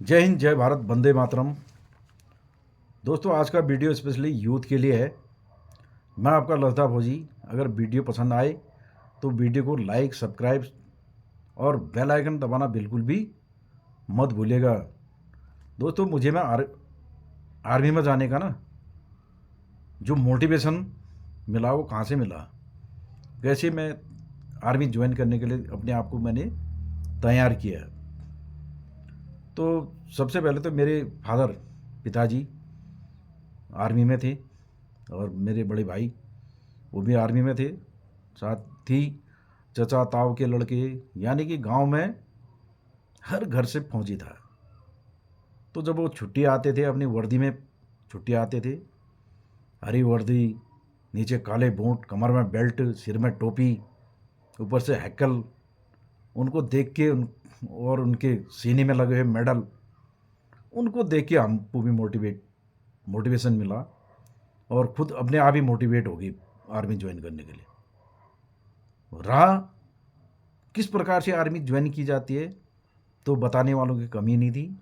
जय हिंद, जय भारत, वंदे मातरम। दोस्तों, आज का वीडियो स्पेशली यूथ के लिए है। मैं आपका लता फौजी। अगर वीडियो पसंद आए तो वीडियो को लाइक, सब्सक्राइब और बेल आइकन दबाना बिल्कुल भी मत भूलिएगा। दोस्तों, मुझे आर्मी में जाने का ना जो मोटिवेशन मिला वो कहाँ से मिला, कैसे मैं आर्मी ज्वाइन करने के लिए अपने आप को मैंने तैयार किया। तो सबसे पहले तो मेरे पिताजी आर्मी में थे और मेरे बड़े भाई वो भी आर्मी में थे। साथ ही चचा ताऊ के लड़के, यानी कि गांव में हर घर से फौजी था। तो जब वो छुट्टी आते थे, अपनी वर्दी में छुट्टी आते थे, हरी वर्दी, नीचे काले बूट, कमर में बेल्ट, सिर में टोपी, ऊपर से हैकल, उनको देख के और उनके सीने में लगे हुए मेडल, उनको देख के हमको भी मोटिवेशन मिला और खुद अपने आप ही मोटिवेट हो गई आर्मी ज्वाइन करने के लिए। रहा किस प्रकार से आर्मी ज्वाइन की जाती है, तो बताने वालों की कमी नहीं थी।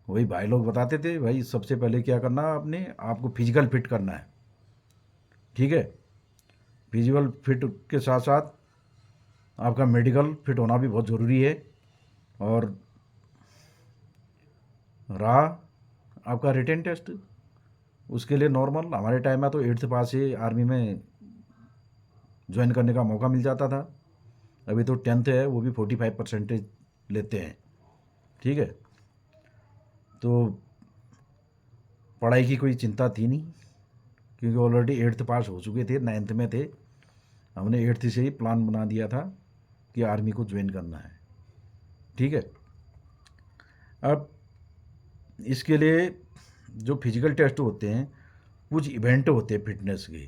वही भाई लोग बताते थे, भाई सबसे पहले क्या करना, अपने आपको फिजिकल फिट करना है। ठीक है, फिजिकल फिट के साथ साथ आपका मेडिकल फिट होना भी बहुत ज़रूरी है। और रहा आपका रिटन टेस्ट, उसके लिए नॉर्मल हमारे टाइम में तो 8th पास से आर्मी में ज्वाइन करने का मौका मिल जाता था। अभी तो 10th है, वो भी 45% लेते हैं। ठीक है, तो पढ़ाई की कोई चिंता थी नहीं, क्योंकि ऑलरेडी 8th पास हो चुके थे, 9th में थे। हमने 8th से ही प्लान बना दिया था कि आर्मी को ज्वाइन करना है। ठीक है, अब इसके लिए जो फिजिकल टेस्ट होते हैं, कुछ इवेंट होते हैं फिटनेस के,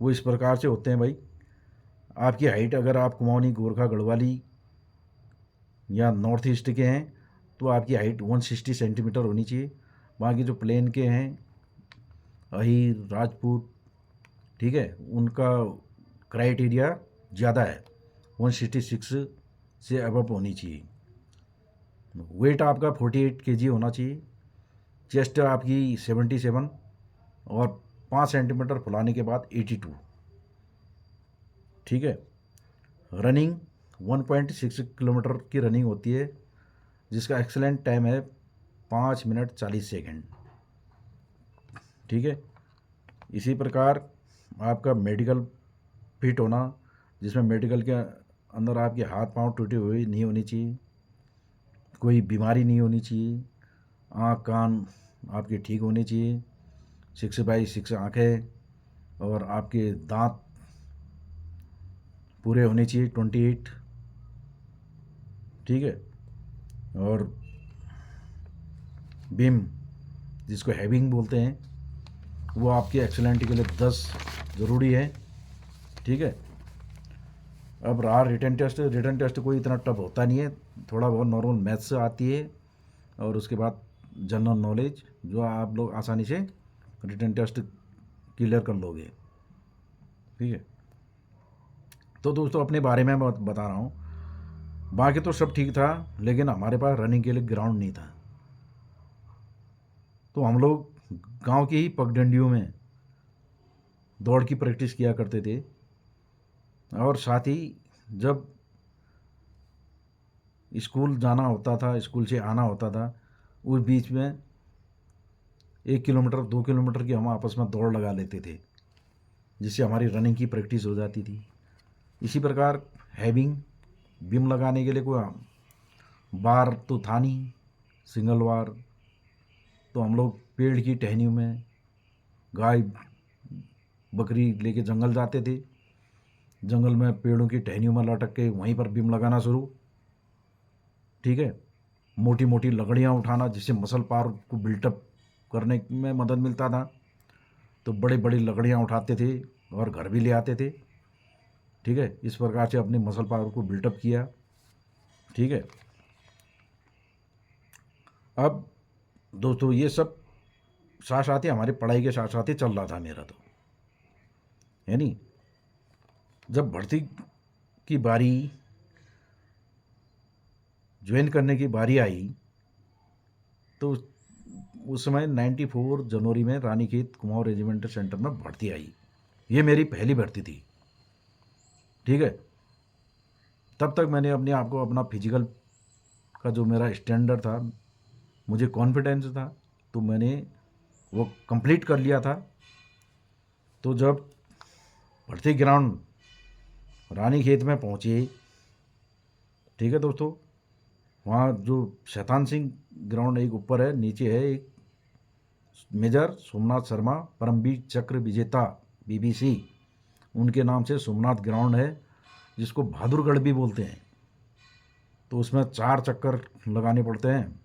वो इस प्रकार से होते हैं भाई। आपकी हाइट, अगर आप कुमाऊनी, गोरखा, गढ़वाली या नॉर्थ ईस्ट के हैं तो आपकी हाइट 160 सेंटीमीटर होनी चाहिए। बाकी जो प्लेन के हैं, अहीर, राजपूत, ठीक है, उनका क्राइटेरिया ज़्यादा है, 166 से अबव होनी चाहिए। वेट आपका 48 केजी होना चाहिए। चेस्ट आपकी 77 और 5 सेंटीमीटर फुलाने के बाद 82। ठीक है, रनिंग 1.6 किलोमीटर की रनिंग होती है, जिसका एक्सेलेंट टाइम है 5 मिनट 40 सेकेंड। ठीक है, इसी प्रकार आपका मेडिकल फिट होना, जिसमें मेडिकल के अंदर आपके हाथ पांव टूटे हुए नहीं होने चाहिए, कोई बीमारी नहीं होनी चाहिए, आँख कान आपके ठीक होने चाहिए, 6/6 आँखें, और आपके दांत पूरे होने चाहिए 28। ठीक है, और बिम, जिसको हैविंग बोलते हैं, वो आपके एक्सेलेंट के लिए 10 ज़रूरी है। ठीक है, अब रहा रिटन टेस्ट। रिटन टेस्ट कोई इतना टफ होता नहीं है, थोड़ा बहुत नॉर्मल मैथ्स आती है और उसके बाद जनरल नॉलेज, जो आप लोग आसानी से रिटन टेस्ट क्लियर कर लोगे। ठीक है, तो दोस्तों अपने बारे में मैं बता रहा हूँ। बाकी तो सब ठीक था, लेकिन हमारे पास रनिंग के लिए ग्राउंड नहीं था। तो हम लोग गांव की ही पगडंडियों में दौड़ की प्रैक्टिस किया करते थे। और साथ ही जब स्कूल जाना होता था, स्कूल से आना होता था, उस बीच में 1 किलोमीटर 2 किलोमीटर की हम आपस में दौड़ लगा लेते थे, जिससे हमारी रनिंग की प्रैक्टिस हो जाती थी। इसी प्रकार हैविंग, बिम लगाने के लिए कोई बार तो था नहीं, सिंगल बार। तो हम लोग पेड़ की टहनियों में गाय बकरी लेके जंगल जाते थे, जंगल में पेड़ों की टहनियों में लटक के वहीं पर बिम लगाना शुरू। ठीक है, मोटी मोटी लकड़ियाँ उठाना, जिससे मसल पावर को बिल्टअप करने में मदद मिलता था। तो बड़ी बड़ी लकड़ियाँ उठाते थे और घर भी ले आते थे। ठीक है, इस प्रकार से अपनी मसल पावर को बिल्टअप किया। ठीक है, अब दोस्तों ये सब साथ साथ ही हमारी पढ़ाई के साथ साथ ही चल रहा था मेरा, तो यानी जब भर्ती की बारी, ज्वाइन करने की बारी आई, तो उस समय 94 जनवरी में रानीखेत कुमाऊं रेजिमेंटल सेंटर में भर्ती आई। ये मेरी पहली भर्ती थी, ठीक है। तब तक मैंने अपने आप को, अपना फिजिकल का जो मेरा स्टैंडर्ड था, मुझे कॉन्फिडेंस था, तो मैंने वो कंप्लीट कर लिया था। तो जब भर्ती ग्राउंड रानीखेत में पहुँचे, ठीक है दोस्तों, वहाँ जो शैतान सिंह ग्राउंड एक ऊपर है, नीचे है एक मेजर सोमनाथ शर्मा परमवीर चक्र विजेता बीबीसी, उनके नाम से सोमनाथ ग्राउंड है, जिसको बहादुरगढ़ भी बोलते हैं। तो उसमें 4 चक्कर लगाने पड़ते हैं।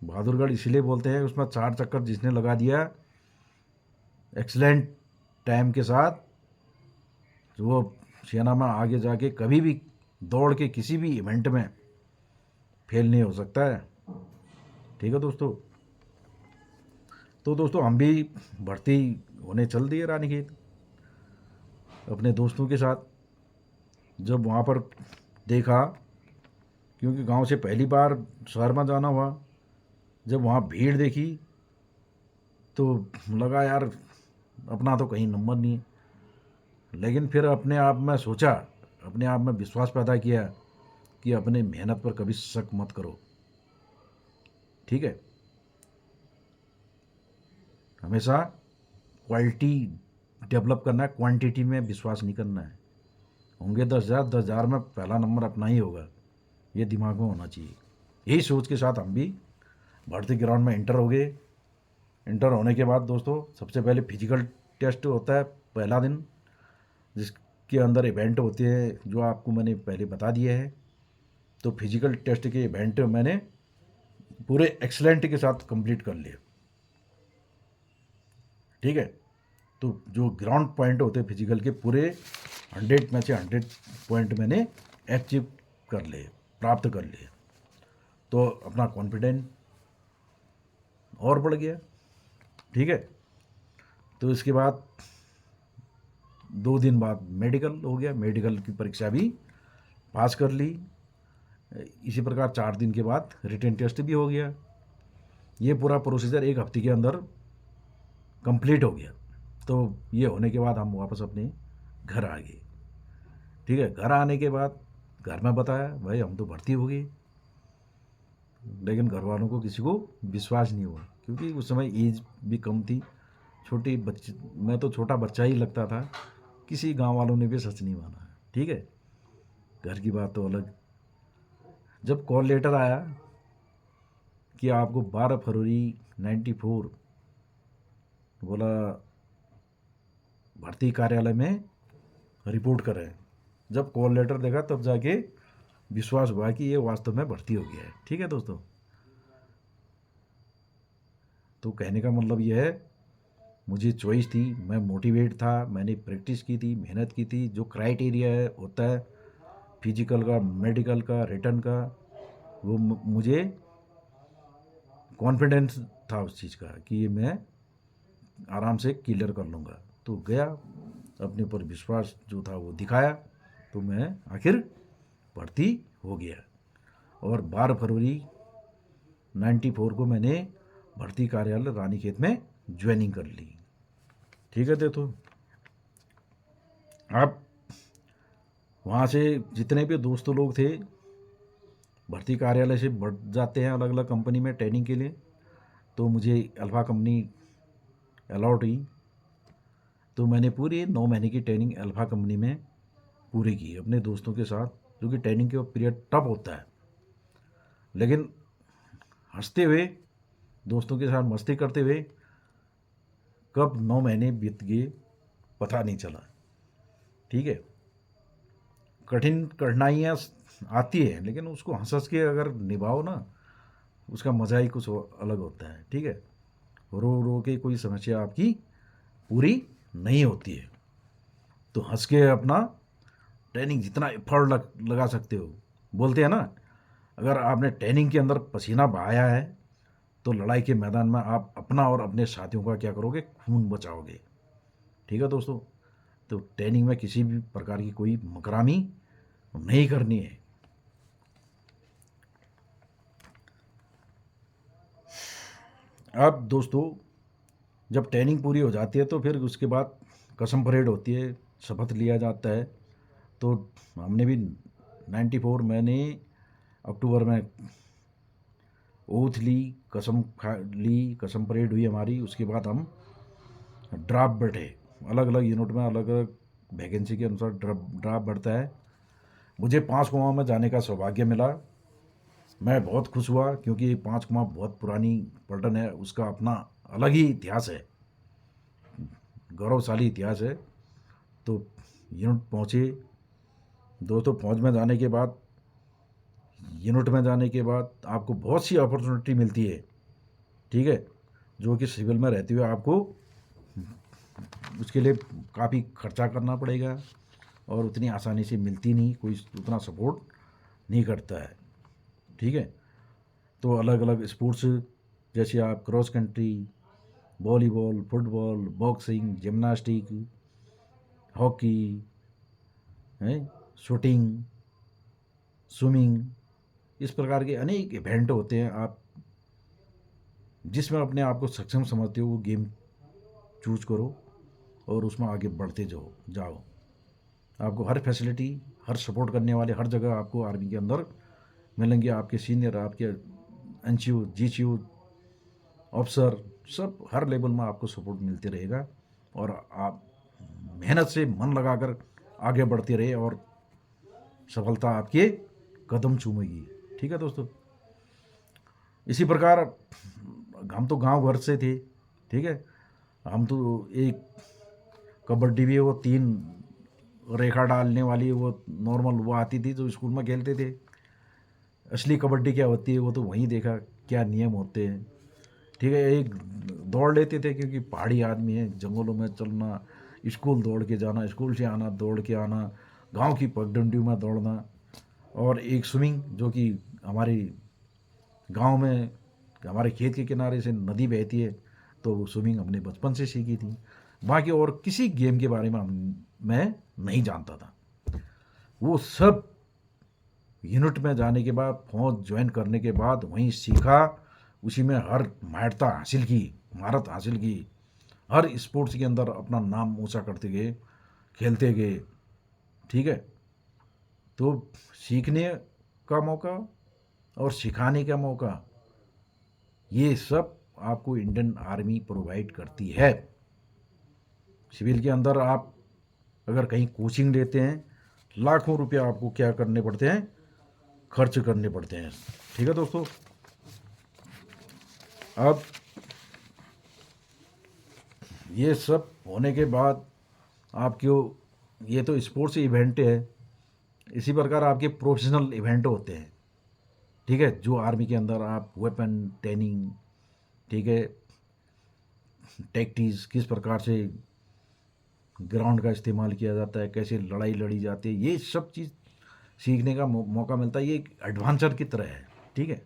बहादुरगढ़ इसलिए बोलते हैं, उसमें 4 चक्कर जिसने लगा दिया एक्सीलेंट टाइम के साथ, वो सेना में आगे जाके कभी भी दौड़ के किसी भी इवेंट में फेल नहीं हो सकता है, ठीक है दोस्तों। तो दोस्तों हम भी भर्ती होने चल दिए रानीखेत अपने दोस्तों के साथ। जब वहाँ पर देखा, क्योंकि गांव से पहली बार शहर में जाना हुआ, जब वहाँ भीड़ देखी तो लगा यार अपना तो कहीं नंबर नहीं है। लेकिन फिर अपने आप में सोचा, अपने आप में विश्वास पैदा किया कि अपने मेहनत पर कभी शक मत करो, ठीक है। हमेशा क्वालिटी डेवलप करना है, क्वांटिटी में विश्वास नहीं करना है। होंगे 10,000, 10,000 में पहला नंबर अपना ही होगा, ये दिमाग में होना चाहिए। यही सोच के साथ हम भी भर्ती ग्राउंड में इंटर हो गए। इंटर होने के बाद दोस्तों सबसे पहले फिजिकल टेस्ट होता है पहला दिन, जिसके अंदर इवेंट होते हैं जो आपको मैंने पहले बता दिया है। तो फिजिकल टेस्ट के इवेंट मैंने पूरे एक्सलेंट के साथ कंप्लीट कर लिए, ठीक है। तो जो ग्राउंड पॉइंट होते हैं फिजिकल के, पूरे 100 में से 100 पॉइंट मैंने अचीव कर लिए, प्राप्त कर लिए। तो अपना कॉन्फिडेंस और बढ़ गया, ठीक है। तो इसके बाद 2 दिन बाद मेडिकल हो गया, मेडिकल की परीक्षा भी पास कर ली। इसी प्रकार 4 दिन के बाद रिटन टेस्ट भी हो गया। ये पूरा प्रोसीजर 1 हफ्ते के अंदर कंप्लीट हो गया। तो ये होने के बाद हम वापस अपने घर आ गए, ठीक है। घर आने के बाद घर में बताया भाई हम तो भर्ती हो गए, लेकिन घर वालों को किसी को विश्वास नहीं हुआ, क्योंकि उस समय एज भी कम थी, छोटी बच्चे, मैं तो छोटा बच्चा ही लगता था। किसी गांव वालों ने भी सच नहीं माना, ठीक है। घर की बात तो अलग। जब कॉल लेटर आया कि आपको 12 फरवरी 94 बोला भर्ती कार्यालय में रिपोर्ट करें, जब कॉल लेटर देखा तब जाके विश्वास हुआ कि ये वास्तव में भर्ती हो गया है, ठीक है दोस्तों। तो कहने का मतलब ये है, मुझे चॉइस थी, मैं मोटिवेट था, मैंने प्रैक्टिस की थी, मेहनत की थी। जो क्राइटेरिया है होता है फिजिकल का, मेडिकल का, रिटर्न का, वो मुझे कॉन्फिडेंस था उस चीज़ का कि ये मैं आराम से क्लियर कर लूँगा। तो गया, अपने ऊपर विश्वास जो था वो दिखाया, तो मैं आखिर भर्ती हो गया। और 12 फरवरी 94 को मैंने भर्ती कार्यालय रानीखेत में ज्वाइनिंग कर ली, ठीक है। देखो अब वहाँ से जितने भी दोस्त लोग थे भर्ती कार्यालय से बढ़ जाते हैं अलग अलग कंपनी में ट्रेनिंग के लिए। तो मुझे अल्फ़ा कंपनी अलॉट हुई। तो मैंने पूरी 9 महीने की ट्रेनिंग अल्फ़ा कंपनी में पूरी की अपने दोस्तों के साथ, जो कि ट्रेनिंग के पीरियड टफ होता है, लेकिन हंसते हुए दोस्तों के साथ मस्ती करते हुए कब 9 महीने बीत गए पता नहीं चला, ठीक है। कठिनाइयाँ आती है, लेकिन उसको हंस हंस के अगर निभाओ ना, उसका मज़ा ही कुछ अलग होता है, ठीक है। रो रो के कोई समस्या आपकी पूरी नहीं होती है। तो हंस के अपना ट्रेनिंग जितना एफर्ट लगा सकते हो, बोलते हैं ना, अगर आपने ट्रेनिंग के अंदर पसीना बहाया है तो लड़ाई के मैदान में आप अपना और अपने साथियों का क्या करोगे, खून बचाओगे, ठीक है दोस्तों। तो ट्रेनिंग में किसी भी प्रकार की कोई मकरामी नहीं करनी है। अब दोस्तों जब ट्रेनिंग पूरी हो जाती है तो फिर उसके बाद कसम परेड होती है, शपथ लिया जाता है। तो हमने भी 94 मैंने अक्टूबर में ओथ ली, कसम खा ली, कसम परेड हुई हमारी। उसके बाद हम ड्राफ्ट बैठे, अलग अलग यूनिट में अलग अलग वैकेंसी के अनुसार ड्राफ्ट बढ़ता है। मुझे 5 कुआं में जाने का सौभाग्य मिला। मैं बहुत खुश हुआ क्योंकि 5 कुआं बहुत पुरानी पलटन है, उसका अपना अलग ही इतिहास है, गौरवशाली इतिहास है। तो यूनिट पहुँचे दोस्तों। फौज में जाने के बाद, यूनिट में जाने के बाद आपको बहुत सी अपॉर्चुनिटी मिलती है, ठीक है, जो कि सिविल में रहते हुए आपको उसके लिए काफ़ी खर्चा करना पड़ेगा और उतनी आसानी से मिलती नहीं, कोई उतना सपोर्ट नहीं करता है, ठीक है। तो अलग अलग स्पोर्ट्स जैसे आप cross country, volleyball, football, boxing, gymnastic, hockey है, शूटिंग, स्विमिंग, इस प्रकार के अनेक इवेंट होते हैं। आप जिसमें अपने आप को सक्षम समझते हो वो गेम चूज करो और उसमें आगे बढ़ते जाओ। आपको हर फैसिलिटी, हर सपोर्ट करने वाले हर जगह आपको आर्मी के अंदर मिलेंगे। आपके सीनियर, आपके एनसीयू, जीसीयू ऑफिसर, सब हर लेवल में आपको सपोर्ट मिलते रहेगा और आप मेहनत से मन लगाकर आगे बढ़ते रहे और सफलता आपके कदम चूमेगी, ठीक है दोस्तों। इसी प्रकार हम तो गांव घर से थे, ठीक है। हम तो एक कबड्डी भी वो 3 रेखा डालने वाली वो नॉर्मल वो आती थी जो स्कूल में खेलते थे। असली कबड्डी क्या होती है वो तो वहीं देखा, क्या नियम होते हैं, ठीक है। एक दौड़ लेते थे क्योंकि पहाड़ी आदमी है, जंगलों में चलना, स्कूल दौड़ के जाना, स्कूल से आना दौड़ के आना, गांव की पगडंडियों में दौड़ना। और एक स्विमिंग जो कि हमारे गांव में हमारे खेत के किनारे से नदी बहती है, तो स्विमिंग हमने बचपन से सीखी थी। बाकी और किसी गेम के बारे में मैं नहीं जानता था। वो सब यूनिट में जाने के बाद, फौज ज्वाइन करने के बाद वहीं सीखा, उसी में हर माहिरता हासिल की, महारत हासिल की। हर स्पोर्ट्स के अंदर अपना नाम ऊंचा करते गए, खेलते गए, ठीक है। तो सीखने का मौका और सिखाने का मौका, ये सब आपको इंडियन आर्मी प्रोवाइड करती है। सिविल के अंदर आप अगर कहीं कोचिंग लेते हैं, लाखों रुपया आपको क्या करने पड़ते हैं, खर्च करने पड़ते हैं, ठीक है दोस्तों। अब ये सब होने के बाद आपको, ये तो स्पोर्ट्स इवेंट है, इसी प्रकार आपके प्रोफेशनल इवेंट होते हैं, ठीक है, जो आर्मी के अंदर आप वेपन ट्रेनिंग, ठीक है, टैक्टिक्स, किस प्रकार से ग्राउंड का इस्तेमाल किया जाता है, कैसे लड़ाई लड़ी जाती है, ये सब चीज़ सीखने का मौका मिलता है। ये एक एडवेंचर की तरह है, ठीक है,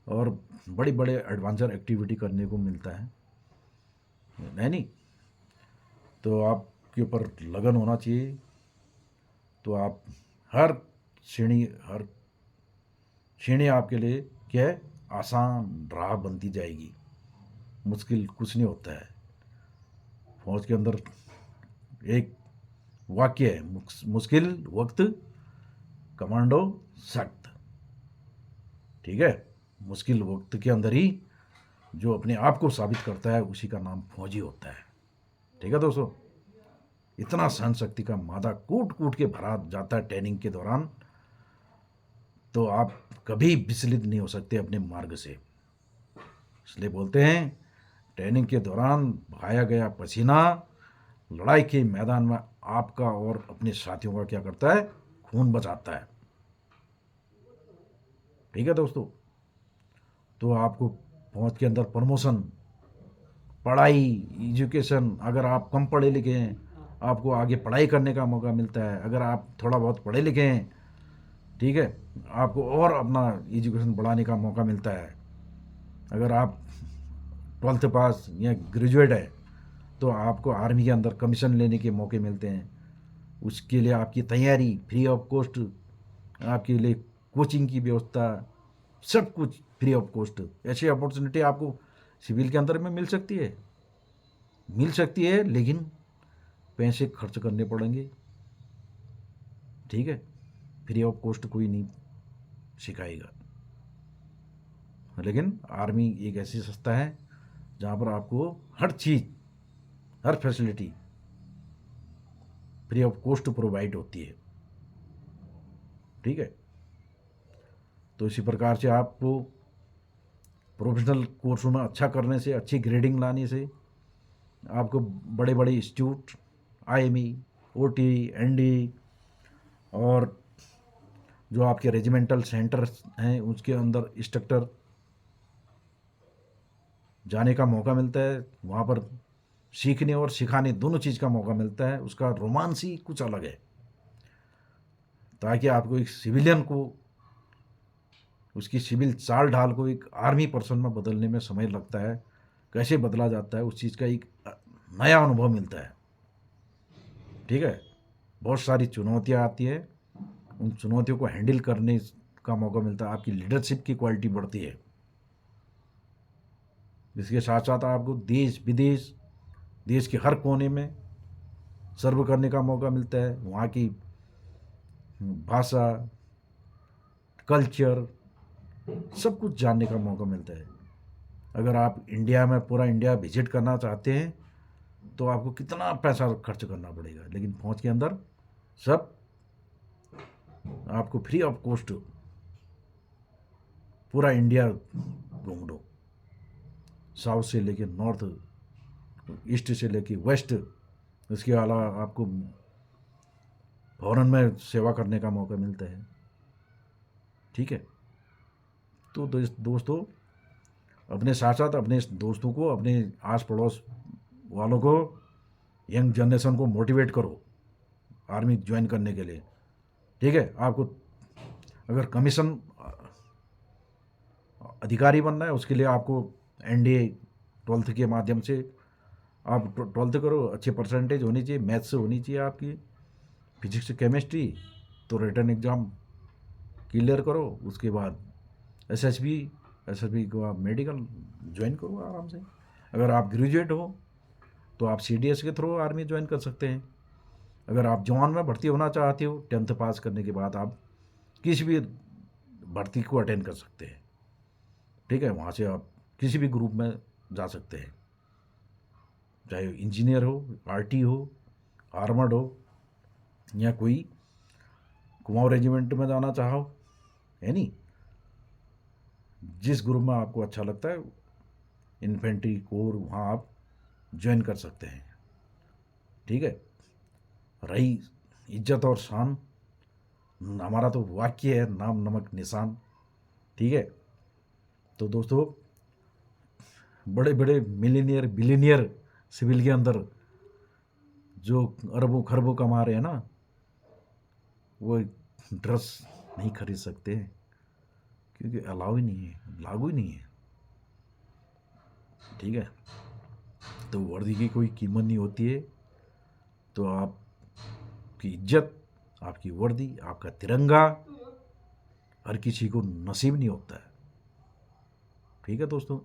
और बड़े बड़े एडवेंचर एक्टिविटी करने को मिलता है, नहीं। तो आपके ऊपर लगन होना चाहिए, तो आप हर हर श्रेणी आपके लिए क्या है, आसान राह बनती जाएगी। मुश्किल कुछ नहीं होता है। फौज के अंदर एक वाक्य है, मुश्किल वक्त कमांडो सख्त, ठीक है। मुश्किल वक्त के अंदर ही जो अपने आप को साबित करता है उसी का नाम फौजी होता है, ठीक है दोस्तों। इतना सहन शक्ति का मादा कूट कूट के भरा जाता है ट्रेनिंग के दौरान, तो आप कभी विचलित नहीं हो सकते अपने मार्ग से। इसलिए बोलते हैं, ट्रेनिंग के दौरान बहाया गया पसीना लड़ाई के मैदान में आपका और अपने साथियों का क्या करता है, खून बचाता है, ठीक है दोस्तों। तो आपको फौज के अंदर प्रमोशन, पढ़ाई, एजुकेशन, अगर आप कम पढ़े लिखे हैं आपको आगे पढ़ाई करने का मौका मिलता है। अगर आप थोड़ा बहुत पढ़े लिखे हैं, ठीक है, आपको और अपना एजुकेशन बढ़ाने का मौका मिलता है। अगर आप 12th पास या ग्रेजुएट है तो आपको आर्मी के अंदर कमीशन लेने के मौके मिलते हैं। उसके लिए आपकी तैयारी फ्री ऑफ कॉस्ट, आपके लिए कोचिंग की व्यवस्था, सब कुछ फ्री ऑफ कॉस्ट। ऐसी अपॉर्चुनिटी आपको सिविल के अंदर में मिल सकती है, लेकिन पैसे खर्च करने पड़ेंगे, ठीक है। फ्री ऑफ कॉस्ट कोई नहीं सिखाएगा, लेकिन आर्मी एक ऐसी संस्था है जहाँ पर आपको हर चीज़, हर facility free of cost provide होती है, ठीक है। तो इसी प्रकार से आपको प्रोफेशनल कोर्सों में अच्छा करने से, अच्छी ग्रेडिंग लाने से आपको बड़े बड़े इंस्टीट्यूट, IME, OT, ND और जो आपके रेजिमेंटल सेंटर हैं उसके अंदर इंस्ट्रक्टर जाने का मौका मिलता है। वहाँ पर सीखने और सिखाने दोनों चीज़ का मौका मिलता है। उसका रोमांस ही कुछ अलग है, ताकि आपको एक सिविलियन को उसकी सिविल चाल ढाल को एक आर्मी पर्सन में बदलने में समय लगता है, कैसे बदला जाता है उस चीज़ का एक नया अनुभव मिलता है, ठीक है। बहुत सारी चुनौतियाँ आती है, उन चुनौतियों को हैंडल करने का मौका मिलता है, आपकी लीडरशिप की क्वालिटी बढ़ती है। इसके साथ साथ आपको देश विदेश, देश के हर कोने में सर्व करने का मौका मिलता है। वहाँ की भाषा, कल्चर, सब कुछ जानने का मौका मिलता है। अगर आप इंडिया में पूरा इंडिया विजिट करना चाहते हैं तो आपको कितना पैसा खर्च करना पड़ेगा, लेकिन फौज के अंदर सब आपको फ्री ऑफ कॉस्ट पूरा इंडिया घूम लो, साउथ से लेके नॉर्थ, ईस्ट से लेके वेस्ट। इसके अलावा आपको फॉरेन में सेवा करने का मौका मिलता है, ठीक है। तो दोस्तों, अपने साथ साथ अपने दोस्तों को, अपने आस पड़ोस वालों को, यंग जनरेशन को मोटिवेट करो आर्मी ज्वाइन करने के लिए, ठीक है। आपको अगर कमीशन अधिकारी बनना है, उसके लिए आपको NDA 12th के माध्यम से आप 12th करो, अच्छे परसेंटेज होनी चाहिए, मैथ्स होनी चाहिए आपकी, फिजिक्स केमिस्ट्री, तो रिटर्न एग्ज़ाम क्लियर करो। उसके बाद SSB को आप मेडिकल ज्वाइन करो आराम से। अगर आप ग्रेजुएट हो तो आप CDS के थ्रू आर्मी ज्वाइन कर सकते हैं। अगर आप जवान में भर्ती होना चाहते हो, 10th पास करने के बाद आप किसी भी भर्ती को अटेंड कर सकते हैं, ठीक है। वहाँ से आप किसी भी ग्रुप में जा सकते हैं, चाहे इंजीनियर हो, RT हो, आर्मर्ड हो, या कोई कुमाऊं रेजिमेंट में जाना चाहो, है नहीं, जिस ग्रुप में आपको अच्छा लगता है, इन्फेंट्री कोर, वहाँ आप ज्वाइन कर सकते हैं, ठीक है। रही इज्जत और शान, हमारा तो वाक्य है, नाम नमक निशान, ठीक है। तो दोस्तों, बड़े बड़े मिलीनियर बिलीनियर सिविल के अंदर जो अरबों खरबों कमा रहे हैं ना, वो ड्रेस नहीं खरीद सकते, क्योंकि अलाउ ही नहीं है, लागू ही नहीं है, ठीक है। तो वर्दी की कोई कीमत नहीं होती है। तो आपकी इज्जत, आपकी वर्दी, आपका तिरंगा हर किसी को नसीब नहीं होता है, ठीक है दोस्तों।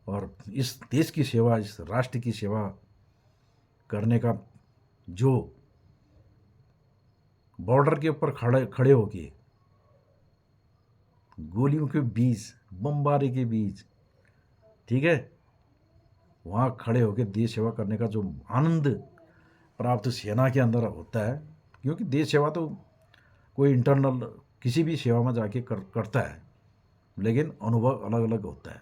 और इस देश की सेवा, इस राष्ट्र की सेवा करने का जो बॉर्डर के ऊपर खड़े होके गोलियों के बीच, बमबारी के बीच, ठीक है, वहाँ खड़े होकर देश सेवा करने का जो आनंद प्राप्त सेना के अंदर होता है, क्योंकि देश सेवा तो कोई इंटरनल किसी भी सेवा में जाके करता है, लेकिन अनुभव अलग अलग होता है,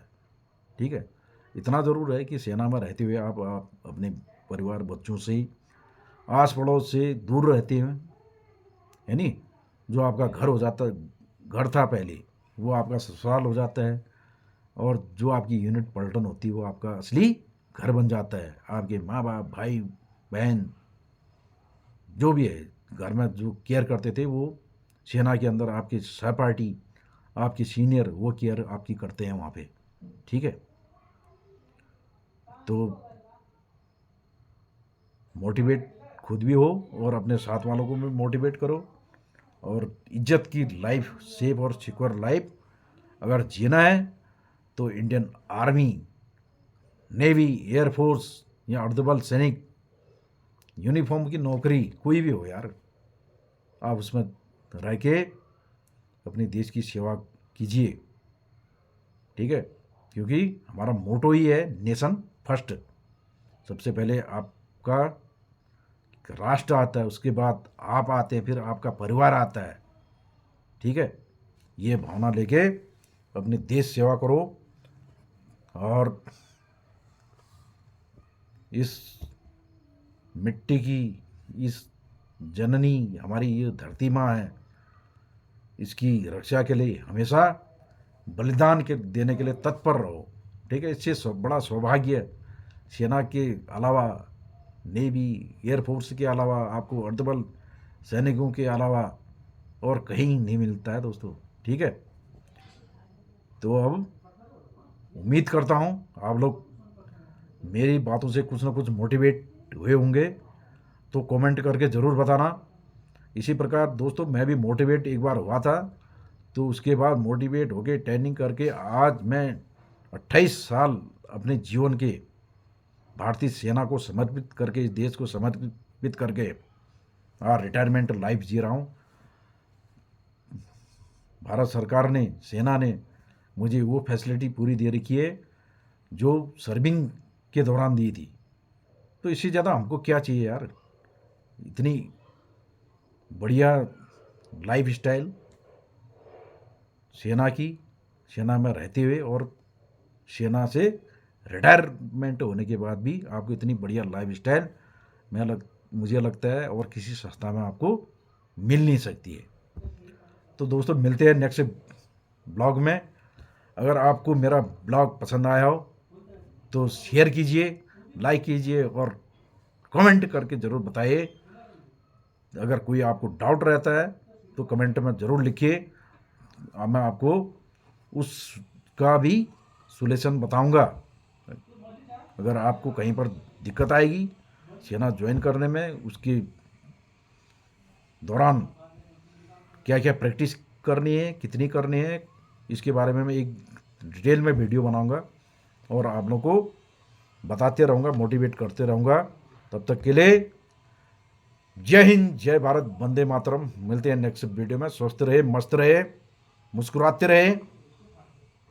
ठीक है। इतना ज़रूर है कि सेना में रहते हुए आप अपने परिवार बच्चों से ही, आस पड़ोस से दूर रहते हैं, है नहीं। जो आपका घर हो जाता, घर था पहले, वो आपका ससुराल हो जाता है, और जो आपकी यूनिट पलटन होती है वो आपका असली घर बन जाता है। आपके माँ बाप, भाई बहन, जो भी है घर में जो केयर करते थे, वो सेना के अंदर आपके सहपाठी, आपके सीनियर, वो केयर आपकी करते हैं वहाँ पे, ठीक है। तो मोटिवेट खुद भी हो और अपने साथ वालों को भी मोटिवेट करो, और इज्जत की लाइफ, सेफ और सिक्योर लाइफ अगर जीना है तो इंडियन आर्मी नेवी, एयरफोर्स या अर्धबल सैनिक, यूनिफॉर्म की नौकरी कोई भी हो यार, आप उसमें रह के अपने देश की सेवा कीजिए, ठीक है। क्योंकि हमारा मोटो ही है नेशन फर्स्ट। सबसे पहले आपका राष्ट्र आता है, उसके बाद आप आते हैं, फिर आपका परिवार आता है, ठीक है। ये भावना लेके अपने देश सेवा करो और इस मिट्टी की, इस जननी हमारी ये धरती माँ है, इसकी रक्षा के लिए हमेशा बलिदान के देने के लिए तत्पर रहो, ठीक है। इससे बड़ा सौभाग्य सेना के अलावा, नेवी, एयरफोर्स के अलावा, आपको अर्धबल सैनिकों के अलावा और कहीं नहीं मिलता है दोस्तों, ठीक है। तो अब उम्मीद करता हूँ आप लोग मेरी बातों से कुछ ना कुछ मोटिवेट हुए होंगे, तो कमेंट करके ज़रूर बताना। इसी प्रकार दोस्तों मैं भी मोटिवेट एक बार हुआ था, तो उसके बाद मोटिवेट होके ट्रेनिंग करके आज मैं 28 साल अपने जीवन के भारतीय सेना को समर्पित करके, इस देश को समर्पित करके आज रिटायरमेंट लाइफ जी रहा हूँ। भारत सरकार ने, सेना ने मुझे वो फैसिलिटी पूरी दे रखी है जो सर्विंग के दौरान दी थी, तो इससे ज़्यादा हमको क्या चाहिए यार। इतनी बढ़िया लाइफ स्टाइल सेना की, सेना में रहते हुए और सेना से रिटायरमेंट होने के बाद भी आपको इतनी बढ़िया लाइफ स्टाइल मुझे लगता है और किसी संस्था में आपको मिल नहीं सकती है। तो दोस्तों मिलते हैं नेक्स्ट ब्लॉग में। अगर आपको मेरा ब्लॉग पसंद आया हो तो शेयर कीजिए, लाइक कीजिए और कमेंट करके ज़रूर बताइए। अगर कोई आपको डाउट रहता है तो कमेंट में ज़रूर लिखिए, मैं आपको उसका भी सॉल्यूशन बताऊंगा। अगर आपको कहीं पर दिक्कत आएगी सेना ज्वाइन करने में, उसके दौरान क्या क्या प्रैक्टिस करनी है, कितनी करनी है, इसके बारे में मैं एक डिटेल में वीडियो बनाऊंगा और आप लोगों को बताते रहूँगा, मोटिवेट करते रहूँगा। तब तक के लिए जय हिंद, जय भारत, वंदे मातरम। मिलते हैं नेक्स्ट वीडियो में। स्वस्थ रहे, मस्त रहे, मुस्कुराते रहे।